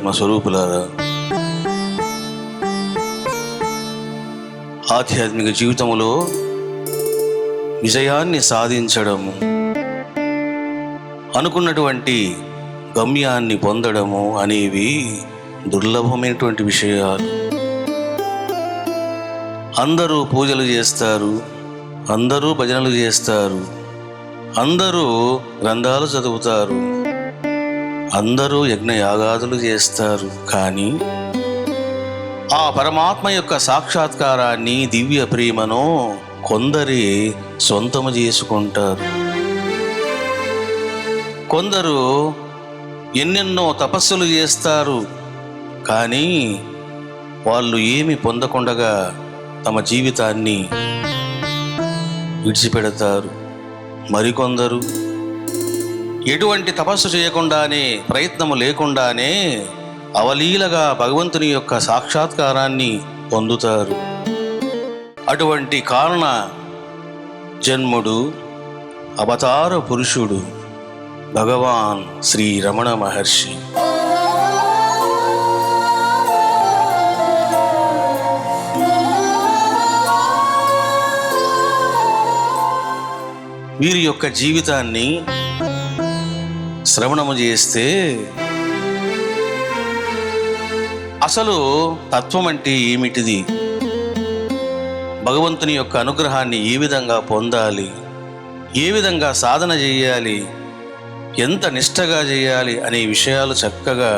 ఆత్మ స్వరూపులారా, ఆధ్యాత్మిక జీవితంలో విజయాన్ని సాధించడము, అనుకున్నటువంటి గమ్యాన్ని పొందడము అనేవి దుర్లభమైనటువంటి విషయాలు. అందరూ పూజలు చేస్తారు, అందరూ భజనలు చేస్తారు, అందరూ గ్రంథాలు చదువుతారు, అందరూ యజ్ఞయాగాదులు చేస్తారు. కానీ ఆ పరమాత్మ యొక్క సాక్షాత్కారాన్ని, దివ్య ప్రేమను కొందరి సొంతము చేసుకుంటారు. కొందరు ఎన్నెన్నో తపస్సులు చేస్తారు, కానీ వాళ్ళు ఏమి పొందకుండగా తమ జీవితాన్ని విడిచిపెడతారు. మరికొందరు ఎటువంటి తపస్సు చేయకుండానే, ప్రయత్నము లేకుండానే అవలీలగా భగవంతుని యొక్క సాక్షాత్కారాన్ని పొందుతారు. అటువంటి కారణ జన్ముడు, అవతార పురుషుడు భగవాన్ శ్రీ రమణ మహర్షి. వీరి యొక్క జీవితాన్ని శ్రవణము చేస్తే అసలు తత్వం అంటే ఏమిటిది, భగవంతుని యొక్క అనుగ్రహాన్ని ఏ విధంగా పొందాలి, ఏ విధంగా సాధన చేయాలి, ఎంత నిష్టగా చేయాలి అనే విషయాలు చక్కగా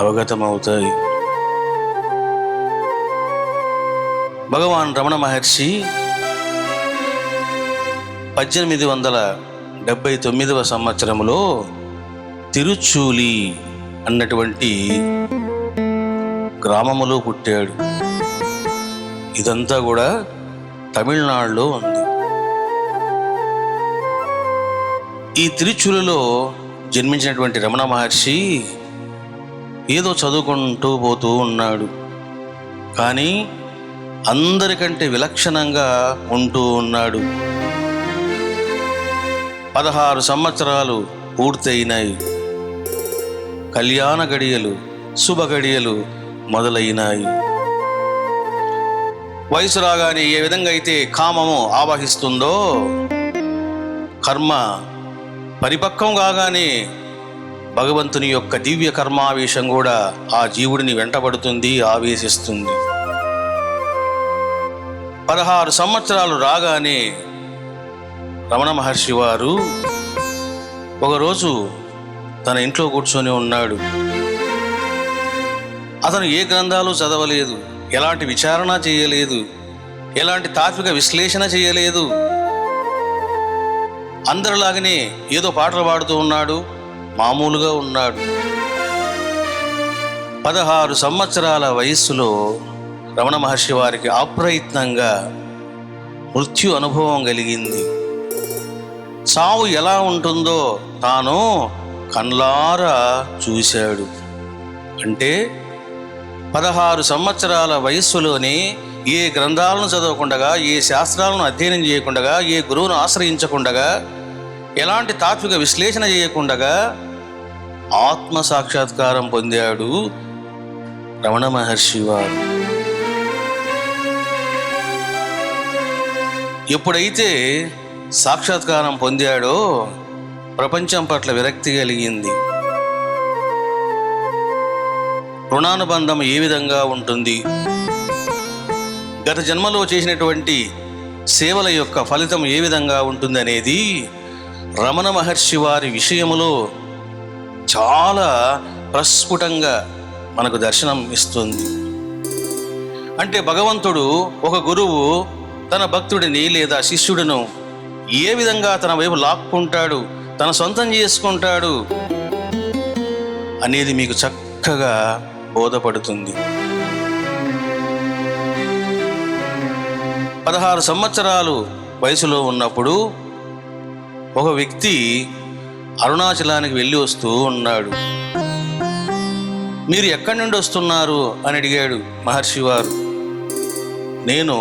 అవగతమవుతాయి. భగవాన్ రమణ మహర్షి 1879వ సంవత్సరంలో తిరుచూలి అన్నటువంటి గ్రామములో పుట్టాడు. ఇదంతా కూడా తమిళనాడులో ఉంది. ఈ తిరుచూలిలో జన్మించినటువంటి రమణ మహర్షి ఏదో చదువుకుంటూ పోతూ ఉన్నాడు. కానీ అందరికంటే విలక్షణంగా ఉంటూ ఉన్నాడు. 16 సంవత్సరాలు పూర్తయినాయి. కళ్యాణ గడియలు, శుభ గడియలు మొదలైనాయి. వయసు రాగానే ఏ విధంగా అయితే కామము ఆవహిస్తుందో, కర్మ పరిపక్వం కాగానే భగవంతుని యొక్క దివ్య కర్మావేశం కూడా ఆ జీవుడిని వెంటబడుతుంది, ఆవేశిస్తుంది. 16 సంవత్సరాలు రాగానే రమణ మహర్షి వారు ఒకరోజు తన ఇంట్లో కూర్చొని ఉన్నాడు. అతను ఏ గ్రంథాలు చదవలేదు, ఎలాంటి విచారణ చేయలేదు, ఎలాంటి తాత్విక విశ్లేషణ చేయలేదు. అందరిలాగానే ఏదో పాటలు పాడుతూ ఉన్నాడు, మామూలుగా ఉన్నాడు. 16 సంవత్సరాల వయస్సులో రమణ మహర్షి వారికి అప్రయత్నంగా మృత్యు అనుభవం కలిగింది. చావు ఎలా ఉంటుందో తాను కళ్ళారా చూశాడు. అంటే 16 సంవత్సరాల వయస్సులోనే ఏ గ్రంథాలను చదవకుండగా, ఏ శాస్త్రాలను అధ్యయనం చేయకుండగా, ఏ గురువును ఆశ్రయించకుండగా, ఎలాంటి తాత్విక విశ్లేషణ చేయకుండగా ఆత్మ సాక్షాత్కారం పొందాడు రమణ మహర్షి వారు. ఎప్పుడైతే సాక్షాత్కారం పొందాడో ప్రపంచం పట్ల విరక్తి కలిగింది. రుణానుబంధం ఏ విధంగా ఉంటుంది, గత జన్మలో చేసినటువంటి సేవల యొక్క ఫలితం ఏ విధంగా ఉంటుంది అనేది రమణ మహర్షి వారి విషయములో చాలా ప్రస్ఫుటంగా మనకు దర్శనం ఇస్తుంది. అంటే భగవంతుడు, ఒక గురువు తన భక్తుడిని లేదా శిష్యుడిను ఏ విధంగా తన వైపు లాక్కుంటాడు, తన సొంతం చేసుకుంటాడు అనేది మీకు చక్కగా బోధపడుతుంది. 16 సంవత్సరాలు వయసులో ఉన్నప్పుడు ఒక వ్యక్తి అరుణాచలానికి వెళ్ళి వస్తూ ఉన్నాడు. మీరు ఎక్కడి నుండి వస్తున్నారు అని అడిగాడు మహర్షి వారు. నేను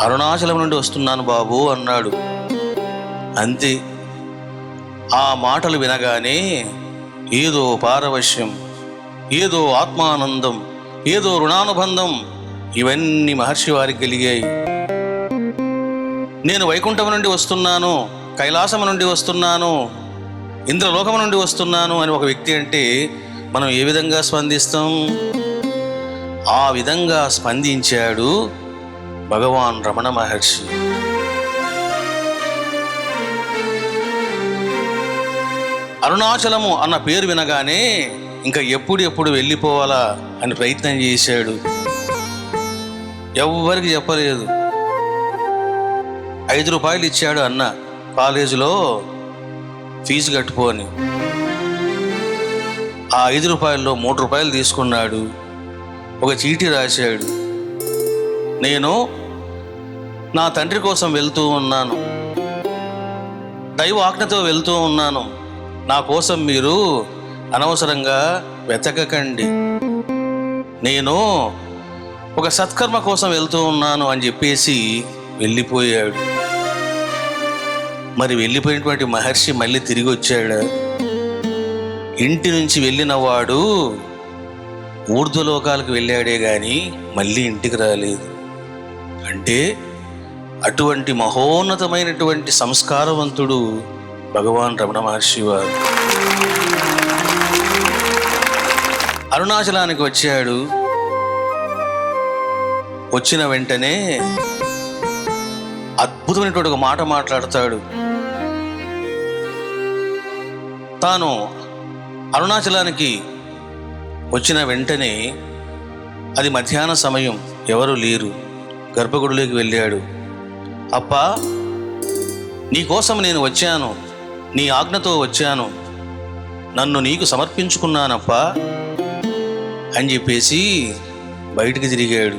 అరుణాచలం నుండి వస్తున్నాను బాబు అన్నాడు. అంతే. ఆ మాటలు వినగానే ఏదో పారవశ్యం ఏదో ఆత్మానందం, ఏదో రుణానుబంధం, ఇవన్నీ మహర్షి వారికి కలిగాయి. నేను వైకుంఠం నుండి వస్తున్నాను, కైలాసం నుండి వస్తున్నాను, ఇంద్రలోకం నుండి వస్తున్నాను అని ఒక వ్యక్తి అంటే మనం ఏ విధంగా స్పందిస్తాం? ఆ విధంగా స్పందించాడు భగవాన్ రమణ మహర్షి. అరుణాచలము అన్న పేరు వినగానే ఇంకా ఎప్పుడు వెళ్ళిపోవాలా అని ప్రయత్నం చేశాడు. ఎవ్వరికి చెప్పలేదు. 5 రూపాయలు ఇచ్చాడు అన్న, కాలేజీలో ఫీజు కట్టుకోని. ఆ 5 రూపాయల్లో 3 రూపాయలు తీసుకున్నాడు, ఒక చీటీ రాశాడు. నేను నా తండ్రి కోసం వెళ్తూ ఉన్నాను, దైవ ఆజ్ఞతో వెళ్తూ ఉన్నాను, నా కోసం మీరు అనవసరంగా వెతకకండి, నేను ఒక సత్కర్మ కోసం వెళ్తూ ఉన్నాను అని చెప్పేసి వెళ్ళిపోయాడు. మరి వెళ్ళిపోయినటువంటి మహర్షి మళ్ళీ తిరిగి వచ్చాడు. ఇంటి నుంచి వెళ్ళిన వాడు ఊర్ధ్వలోకాలకు వెళ్ళాడే గాని మళ్ళీ ఇంటికి రాలేదు. అంటే అటువంటి మహోన్నతమైనటువంటి సంస్కారవంతుడు భగవాన్ రమణ మహర్షి వారు. అరుణాచలానికి వచ్చాడు. వచ్చిన వెంటనే అద్భుతమైనటువంటి ఒక మాట మాట్లాడతాడు. తాను అరుణాచలానికి వచ్చిన వెంటనే అది మధ్యాహ్న సమయం, ఎవరు లేరు, గర్భగుడిలోకి వెళ్ళాడు. అప్పా, నీకోసం నేను వచ్చాను, నీ ఆజ్ఞతో వచ్చాను, నన్ను నీకు సమర్పించుకున్నానప్పా అని చెప్పేసి బయటికి తిరిగాడు.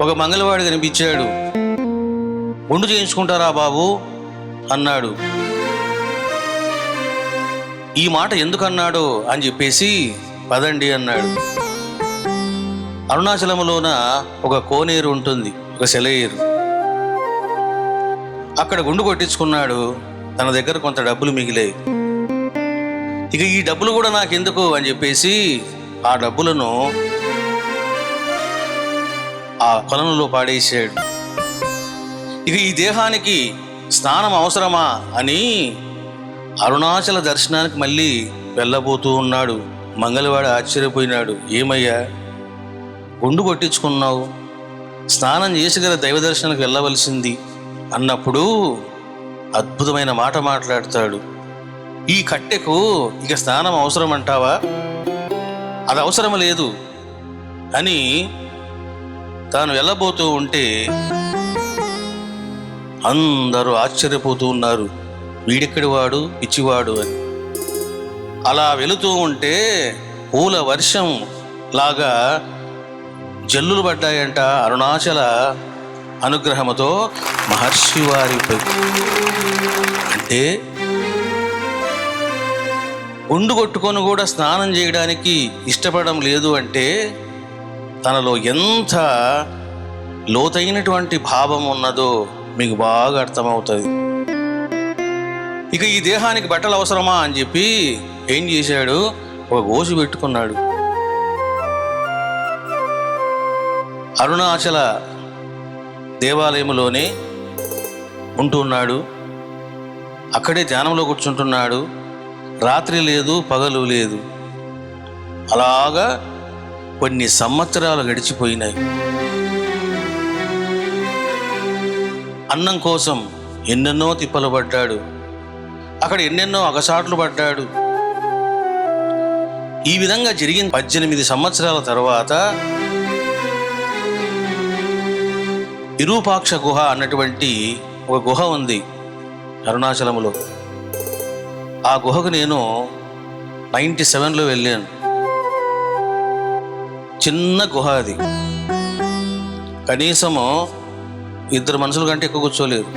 ఒక మంగళవాడు కనిపించాడు. గుండు చేయించుకుంటారా బాబు అన్నాడు. ఈ మాట ఎందుకు అన్నాడు అని చెప్పేసి పదండి అన్నాడు. అరుణాచలంలోన ఒక కోనేరు ఉంటుంది, ఒక సెలయేరు. అక్కడ గుండు కొట్టించుకున్నాడు. తన దగ్గర కొంత డబ్బులు మిగిలాయి. ఇక ఈ డబ్బులు కూడా నాకెందుకు అని చెప్పేసి ఆ డబ్బులను ఆ కొలంలో పాడేశాడు. ఇక ఈ దేహానికి స్నానం అవసరమా అని అరుణాచల దర్శనానికి మళ్ళీ వెళ్ళబోతూ ఉన్నాడు. మంగళవాడు ఆశ్చర్యపోయినాడు. ఏమయ్యా, గుండు కొట్టించుకున్నావు, స్నానం చేసి గల దైవ దర్శనానికి వెళ్ళవలసింది అన్నప్పుడు అద్భుతమైన మాట మాట్లాడతాడు. ఈ కట్టెకు ఇక స్నానం అవసరం అంటావా? అది అవసరం లేదు అని తాను వెళ్ళబోతూ ఉంటే అందరూ ఆశ్చర్యపోతూ ఉన్నారు. వీడెక్కడి వాడు, పిచ్చివాడు అని. అలా వెళుతూ ఉంటే పూల వర్షం లాగా జల్లులు పడ్డాయంట అరుణాచల అనుగ్రహముతో మహర్షి వారిపై. అంటే గుండు కొట్టుకొని కూడా స్నానం చేయడానికి ఇష్టపడడం లేదు అంటే తనలో ఎంత లోతైనటువంటి భావం ఉన్నదో మీకు బాగా అర్థమవుతుంది. ఇక ఈ దేహానికి బట్టలు అవసరమా అని చెప్పి ఏం చేశాడు, ఒక గోసు పెట్టుకున్నాడు. అరుణాచల దేవాలయంలోనే ఉంటున్నాడు. అక్కడే ధ్యానంలో కూర్చుంటున్నాడు. రాత్రి లేదు, పగలు లేదు. అలాగా కొన్ని సంవత్సరాలు గడిచిపోయినాయి. అన్నం కోసం ఎన్నెన్నో తిప్పలు పడ్డాడు. అక్కడ ఎన్నెన్నో అగసాట్లు పడ్డాడు. ఈ విధంగా జరిగిన 18 సంవత్సరాల తర్వాత విరూపాక్ష గుహ అన్నటువంటి ఒక గుహ ఉంది అరుణాచలంలో. ఆ గుహకు నేను 97లో వెళ్ళాను. చిన్న గుహ అది. కనీసము 2 మనుషుల కంటే ఎక్కువ కూర్చోలేదు.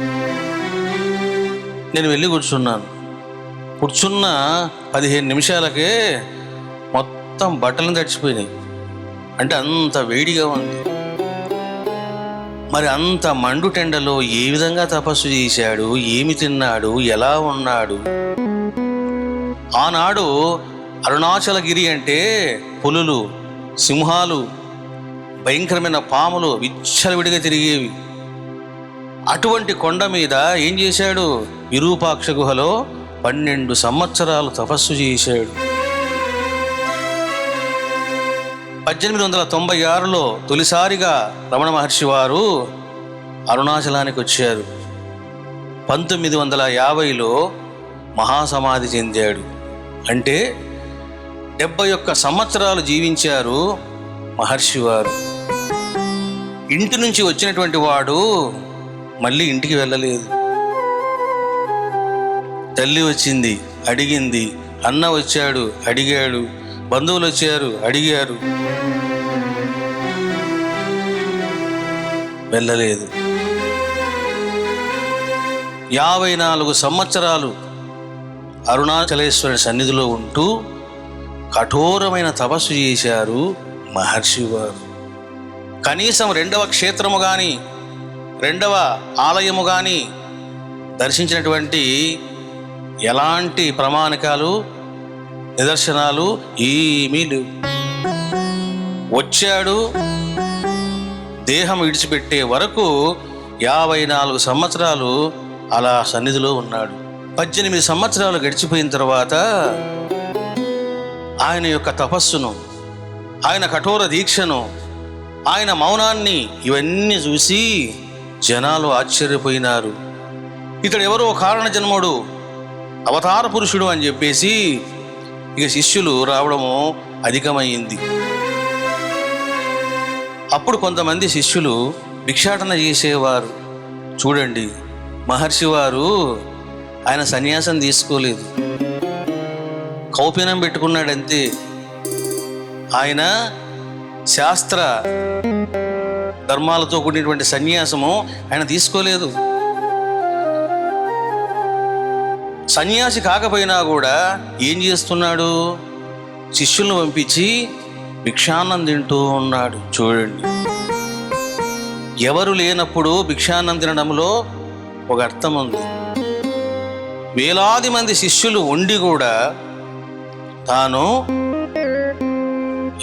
నేను వెళ్ళి కూర్చున్నాను. కూర్చున్న 15 నిమిషాలకే మొత్తం బట్టలను తడిచిపోయినాయి. అంటే అంత వేడిగా ఉంది. మరి అంత మండు టెండలో ఏ విధంగా తపస్సు చేశాడు, ఏమి తిన్నాడు, ఎలా ఉన్నాడు? ఆనాడు అరుణాచలగిరి అంటే పులులు, సింహాలు, భయంకరమైన పాములు విచ్చలవిడిగా తిరిగేవి. అటువంటి కొండ మీద ఏం చేశాడు? విరూపాక్ష గుహలో 12 సంవత్సరాలు తపస్సు చేశాడు. 1896లో తొలిసారిగా రమణ మహర్షి వారు అరుణాచలానికి వచ్చారు. 1950లో మహాసమాధి చెందాడు. అంటే 71 సంవత్సరాలు జీవించారు మహర్షి వారు. ఇంటి నుంచి వచ్చినటువంటి వాడు మళ్ళీ ఇంటికి వెళ్ళలేదు. తల్లి వచ్చింది, అడిగింది. అన్న వచ్చాడు, అడిగాడు. బంధువులు వచ్చారు, అడిగారు. వెళ్ళలేదు. 54 సంవత్సరాలు అరుణాచలేశ్వరుని సన్నిధిలో ఉంటూ కఠోరమైన తపస్సు చేశారు మహర్షి వారు. కనీసం 2వ క్షేత్రము కానీ, 2వ ఆలయము కానీ దర్శించినటువంటి ఎలాంటి ప్రమాణికాలు, నిదర్శనాలు ఏమీ లేవు. వచ్చాడు, దేహం విడిచిపెట్టే వరకు 54 సంవత్సరాలు అలా సన్నిధిలో ఉన్నాడు. 18 సంవత్సరాలు గడిచిపోయిన తర్వాత ఆయన యొక్క తపస్సును, ఆయన కఠోర దీక్షను, ఆయన మౌనాన్ని ఇవన్నీ చూసి జనాలు ఆశ్చర్యపోయినారు. ఇతడు ఎవరో కారణ జన్ముడు, అవతార పురుషుడు అని చెప్పేసి ఇక శిష్యులు రావడము అధికమైంది. అప్పుడు కొంతమంది శిష్యులు భిక్షాటన చేసేవారు. చూడండి, మహర్షి వారు ఆయన సన్యాసం తీసుకోలేదు, కౌపీనం పెట్టుకున్నాడంతే. ఆయన శాస్త్ర ధర్మాలతో కూడినటువంటి సన్యాసము ఆయన తీసుకోలేదు. సన్యాసి కాకపోయినా కూడా ఏం చేస్తున్నాడు? శిష్యులను పంపించి భిక్షాన్నం తింటూ ఉన్నాడు. చూడండి, ఎవరు లేనప్పుడు భిక్షాన్నం తినడంలో ఒక అర్థం ఉంది. వేలాది మంది శిష్యులు ఉండి కూడా తాను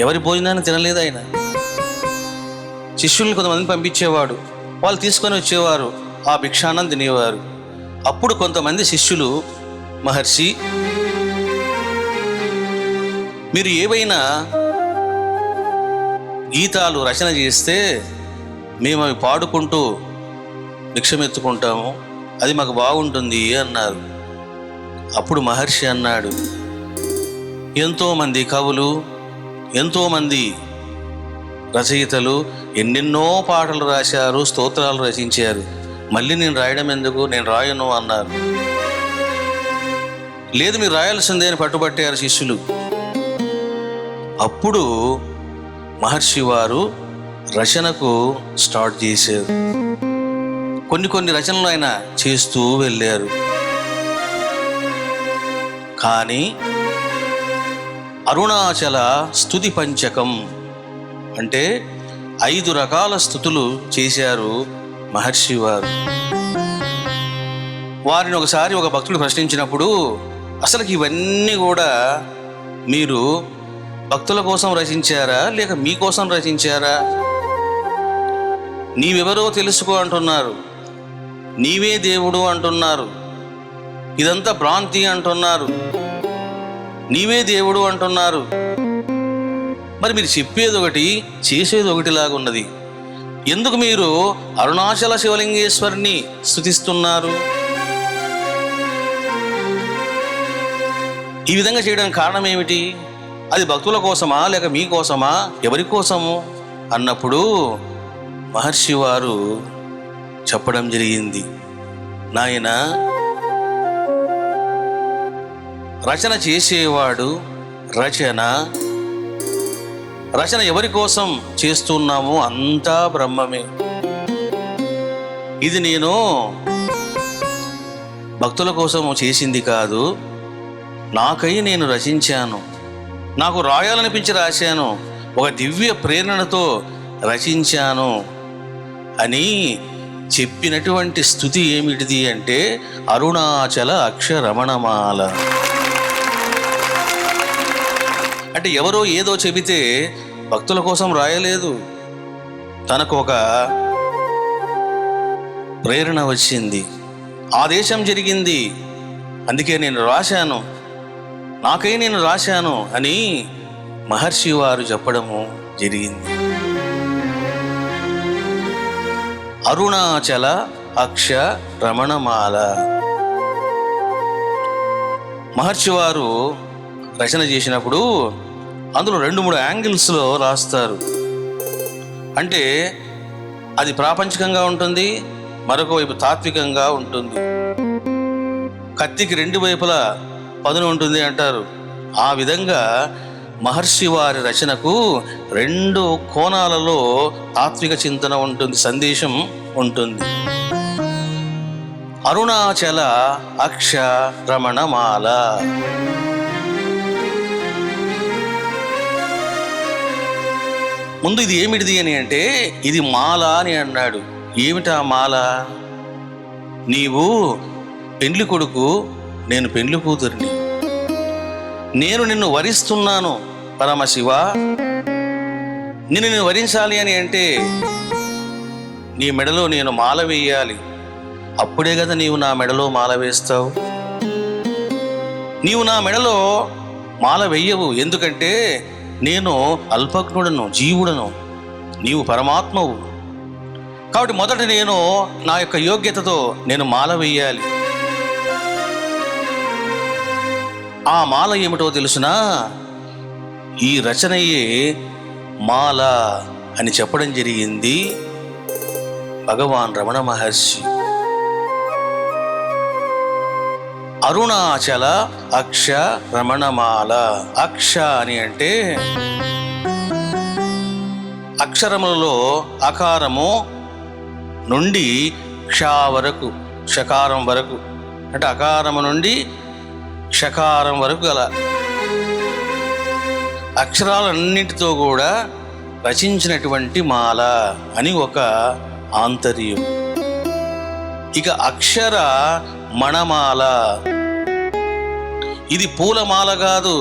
ఎవరి భోజనాన్ని తినలేదు. ఆయన శిష్యుల్ని కొంతమంది పంపించేవాడు, వాళ్ళు తీసుకొని వచ్చేవారు, ఆ భిక్షాన్నం తినేవారు. అప్పుడు కొంతమంది శిష్యులు, మహర్షి, మీరు ఏవైనా గీతాలు రచన చేస్తే మేము అవి పాడుకుంటూ భిక్షమెత్తుకుంటాము, అది మాకు బాగుంటుంది అన్నారు. అప్పుడు మహర్షి అన్నాడు, ఎంతోమంది కవులు, ఎంతోమంది రచయితలు ఎన్నెన్నో పాటలు రాశారు, స్తోత్రాలు రచించారు, మళ్ళీ నేను రాయడం ఎందుకు, నేను రాయను అన్నారు. లేదు, మీరు రాయాల్సిందే అని పట్టుబట్టారు శిష్యులు. అప్పుడు మహర్షి వారు రచనకు స్టార్ట్ చేశారు. కొన్ని రచనలు ఆయన చేస్తూ వెళ్ళారు. కానీ అరుణాచల స్తుతి పంచకం అంటే 5 రకాల స్తుతులు చేశారు మహర్షి వారు. వారిని ఒకసారి ఒక భక్తుడు ప్రశ్నించినప్పుడు, అసలు ఇవన్నీ కూడా మీరు భక్తుల కోసం రచించారా లేక మీకోసం రచించారా? నీవెవరో తెలుసుకో అంటున్నారు, నీవే దేవుడు అంటున్నారు, ఇదంతా భ్రాంతి అంటున్నారు, నీవే దేవుడు అంటున్నారు. మరి మీరు చెప్పేది ఒకటి, చేసేది ఒకటిలాగున్నది. ఎందుకు మీరు అరుణాచల శివలింగేశ్వరిని స్తుతిస్తున్నారు? ఈ విధంగా చేయడానికి కారణం ఏమిటి? అది భక్తుల కోసమా లేక మీకోసమా, ఎవరి కోసము అన్నప్పుడు మహర్షి వారు చెప్పడం జరిగింది, నాయనా, రచన చేసేవాడు రచన ఎవరి కోసం చేస్తున్నామో అంతా బ్రహ్మమే. ఇది నేను భక్తుల కోసం చేసింది కాదు, నాకై నేను రచించాను, నాకు రాయాలనిపించి రాశాను, ఒక దివ్య ప్రేరణతో రచించాను అని చెప్పినటువంటి స్తుతి ఏమిటిది అంటే అరుణాచల అక్షరమణమాల. అంటే ఎవరో ఏదో చెబితే భక్తుల కోసం రాయలేదు, తనకు ఒక ప్రేరణ వచ్చింది, ఆదేశం జరిగింది, అందుకే నేను రాశాను, నాకై నేను రాశాను అని మహర్షి వారు చెప్పడము జరిగింది. అరుణాచల అక్ష రమణమాల. మహర్షి వారు రచన చేసినప్పుడు అందులో 2-3 యాంగిల్స్లో రాస్తారు. అంటే అది ప్రాపంచికంగా ఉంటుంది, మరొక వైపు తాత్వికంగా ఉంటుంది. కత్తికి 2 వైపులా పదును ఉంటుంది అంటారు. ఆ విధంగా మహర్షి వారి రచనకు 2 కోణాలలో తాత్విక చింతన ఉంటుంది, సందేశం ఉంటుంది. అరుణాచల అక్ష రమణమాల. ముందు ఇది ఏమిటిది అని అంటే, ఇది మాల అని అన్నాడు. ఏమిటా మాల? నీవు పెండ్లి కొడుకు, నేను పెండ్లి కూతురిని, నేను నిన్ను వరిస్తున్నాను పరమశివ. నిన్ను వరించాలి అని అంటే నీ మెడలో నేను మాల వేయాలి, అప్పుడే కదా నీవు నా మెడలో మాల వేస్తావు. నీవు నా మెడలో మాల వెయ్యవు, ఎందుకంటే నేను అల్పజ్ఞుడను, జీవుడను, నీవు పరమాత్మవు. కాబట్టి మొదట నేను నా యొక్క యోగ్యతతో నేను మాల వెయ్యాలి. ఆ మాల ఏమిటో తెలుసునా? ఈ రచనయే మాల అని చెప్పడం జరిగింది భగవాన్ రమణ మహర్షి. అరుణాచల అక్ష రమణమాల. అక్ష అని అంటే అక్షరములలో అకారము నుండి క్ష వరకు, షకారం వరకు, అంటే అకారము నుండి షకారం వరకు గల అక్షరాలన్నింటితో కూడా రచించినటువంటి మాల అని ఒక ఆంతర్యం. ఇక అక్షర మణమాల. ఇది పూలమాల కాదు,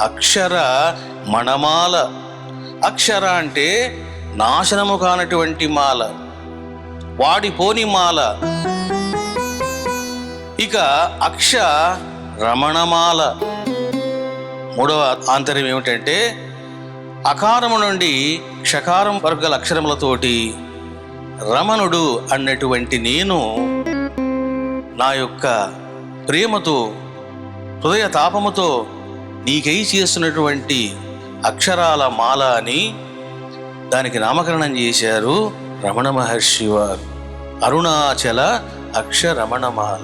అక్షర మణమాల. అక్షర అంటే నాశనము కానటువంటి మాల, వాడిపోని మాల. ఇక అక్ష రమణమాల. మూడవ ఆంతర్యం ఏమిటంటే, అకారము నుండి షకారం వరకు గల అక్షరములతోటి రమణుడు అన్నటువంటి నేను నా యొక్క ప్రేమతో, హృదయ తాపముతో నీకై చేస్తున్నటువంటి అక్షరాల మాల అని దానికి నామకరణం చేశారు రమణ మహర్షి వారు. అరుణాచల అక్ష రమణమాల.